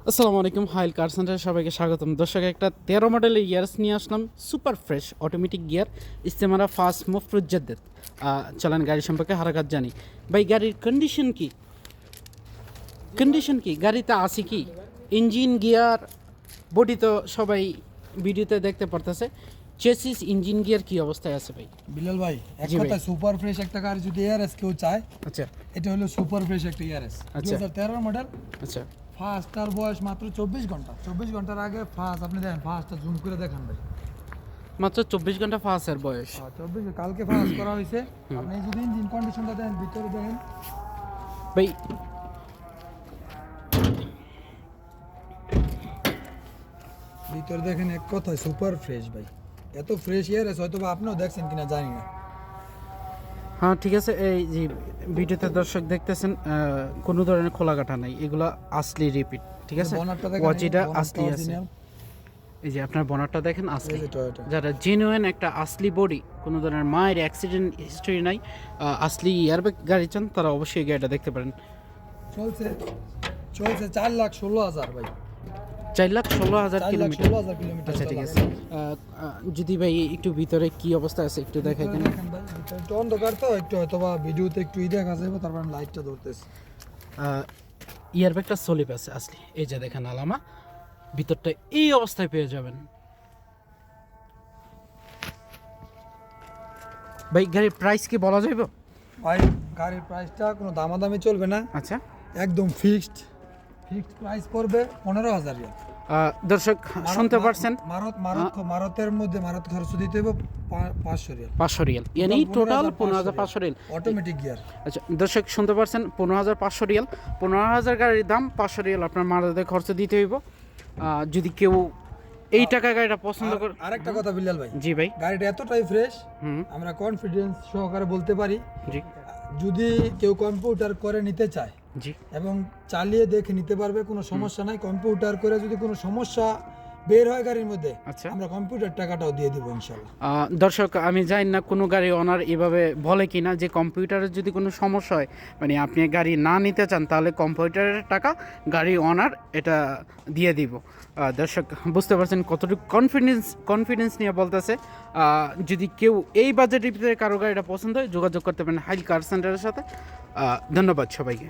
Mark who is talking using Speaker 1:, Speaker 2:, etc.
Speaker 1: আসসালামু আলাইকুম, হাইল কার সেন্টারে সবাইকে স্বাগতম। দর্শক, একটা 13 মডেলের ইয়ার্স নিয়ে আসলাম, সুপার ফ্রেশ অটোমেটিক গিয়ার, ইস্তেমারা ফাস্ট মুভ রুজ্জাদ্দেদ। চলেন গাড়ি সম্পর্কে হারাকাত জানি। ভাই, গাড়ির কন্ডিশন কি গাড়িতে আছে কি? ইঞ্জিন, গিয়ার, বডি তো সবাই ভিডিওতে দেখতে পারতেছে। চেসিস, ইঞ্জিন, গিয়ার কি অবস্থায় আছে ভাই?
Speaker 2: বিলাল ভাই, এক
Speaker 1: জি ভাই।
Speaker 2: কথা সুপার ফ্রেশ একটা গাড়ি যদি এআরএস কেউ চায়,
Speaker 1: আচ্ছা
Speaker 2: এটা হলো সুপার ফ্রেশ একটা এআরএস
Speaker 1: আচ্ছা।
Speaker 2: 2013 মডেল।
Speaker 1: আচ্ছা,
Speaker 2: ফার্স্টটার বয়স মাত্র 24 ঘন্টা। 24 ঘন্টার আগে ফার্স্ট আপনি দেখেন, ফার্স্টটা জুম করে দেখান ভাই।
Speaker 1: মাত্র 24 ঘন্টা ফাস্টের বয়স।
Speaker 2: 24 কালকে ফার্স্ট করা হয়েছে। আপনি যদি ইঞ্জিন কন্ডিশনটা দেখেন, ভিতরে দেখেন
Speaker 1: ভাই,
Speaker 2: ভিতরে দেখেন, এক কথায় সুপার ফ্রেশ ভাই। এত ফ্রেশ এআরএস হয়তো বা আপনিও দেখছেন কিনা জানি না।
Speaker 1: হ্যাঁ ঠিক আছে। এই যে ভিডিওতে দর্শক দেখতেছেন, কোনো ধরনের খোলাকাটা নাই, এগুলো আসলি রিপিট। ঠিক আছে,
Speaker 2: বনারটা দেখেন,
Speaker 1: ওয়াচিটা
Speaker 2: বনারটা
Speaker 1: আসলি আছে।
Speaker 2: original।
Speaker 1: এই যে আপনার বনারটা দেখেন, আসলি।
Speaker 2: এই যে টয়োটা।
Speaker 1: যারা জেনুইন একটা আসলি বডি, কোনো ধরনের মায়ের অ্যাক্সিডেন্ট হিস্টরি নাই, আসলি এয়ারব্যাগ গাড়ি চান, তারা অবশ্যই এই গাড়িটা দেখতে পারেন।
Speaker 2: চলছে চলছে 4,16,000 ভাই।
Speaker 1: 4,16,000 কিলোমিটার।
Speaker 2: 4,16,000 কিলোমিটার।
Speaker 1: আচ্ছা ঠিক আছে। যদি ভাই একটু ভিতরে কি অবস্থা আছে একটু দেখাই দেন।
Speaker 2: দেখেন ভাই, ভিতরে একটু অন্ধকার তো, একটু হয়তো বা ভিডিওতে একটু দেখা যাবে, তারপর আমি লাইটটা ধরতেছি।
Speaker 1: এয়ারব্যাগটা সলিপ আছে আসলি। এই যে দেখেন আলামা, ভিতরটা এই অবস্থায় পেয়ে যাবেন। ভাই, গাড়ির প্রাইস কি বলা যাবে?
Speaker 2: ভাই, গাড়ির প্রাইসটা কোনো দামাদামি চলবে না,
Speaker 1: আচ্ছা।
Speaker 2: একদম ফিক্সড প্রাইস পড়বে 15,000 রিয়াল।
Speaker 1: দর্শক শুনতে পারছেন,
Speaker 2: মারতের মধ্যে মারত খরচ দিতে হবে 500 রিয়াল।
Speaker 1: 500 রিয়াল, ইয়ানি টোটাল 15,500 রিয়াল।
Speaker 2: Automatic gear.
Speaker 1: আচ্ছা দর্শক শুনতে পারছেন, 15,500 রিয়াল। 15,000 গাড়ির দাম, 500 রিয়াল আপনার মারাতে খরচ দিতে হইব। যদি কেউ এই টাকা গাড়িটা পছন্দ করে।
Speaker 2: আরেকটা কথা বিলাল ভাই,
Speaker 1: জি ভাই।
Speaker 2: গাড়িটা এতটাই ফ্রেশ,
Speaker 1: হুম।
Speaker 2: আমরা কনফিডেন্স সহকারে বলতে পারি,
Speaker 1: জি
Speaker 2: যদি কেউ কম্পিউটার করে নিতে চায়
Speaker 1: জি।
Speaker 2: এবং চালিয়ে দেখে নিতে পারবে, কোনো সমস্যা নাই। কম্পিউটার করে যদি কোনো সমস্যা বের হয় গাড়ির মধ্যে,
Speaker 1: আচ্ছা।
Speaker 2: আমরা কম্পিউটার টাকাটাও দিয়ে দিব ইনশাল্লাহ।
Speaker 1: দর্শক, আমি জানি না কোনো গাড়ি ওনার এভাবে বলে কিনা, যে কম্পিউটারের যদি কোনো সমস্যা হয়, মানে আপনি গাড়ি না নিতে চান, তাহলে কম্পিউটারের টাকা গাড়ি ওনার এটা দিয়ে দিব। দর্শক বুঝতে পারছেন কতটুকু কনফিডেন্স নিয়ে বলতেছে। যদি কেউ এই বাজেটের ভিতরে কারো গাড়িটা পছন্দ হয়, যোগাযোগ করতে পারেন হাইল কার সেন্টারের সাথে। ধন্যবাদ সবাইকে।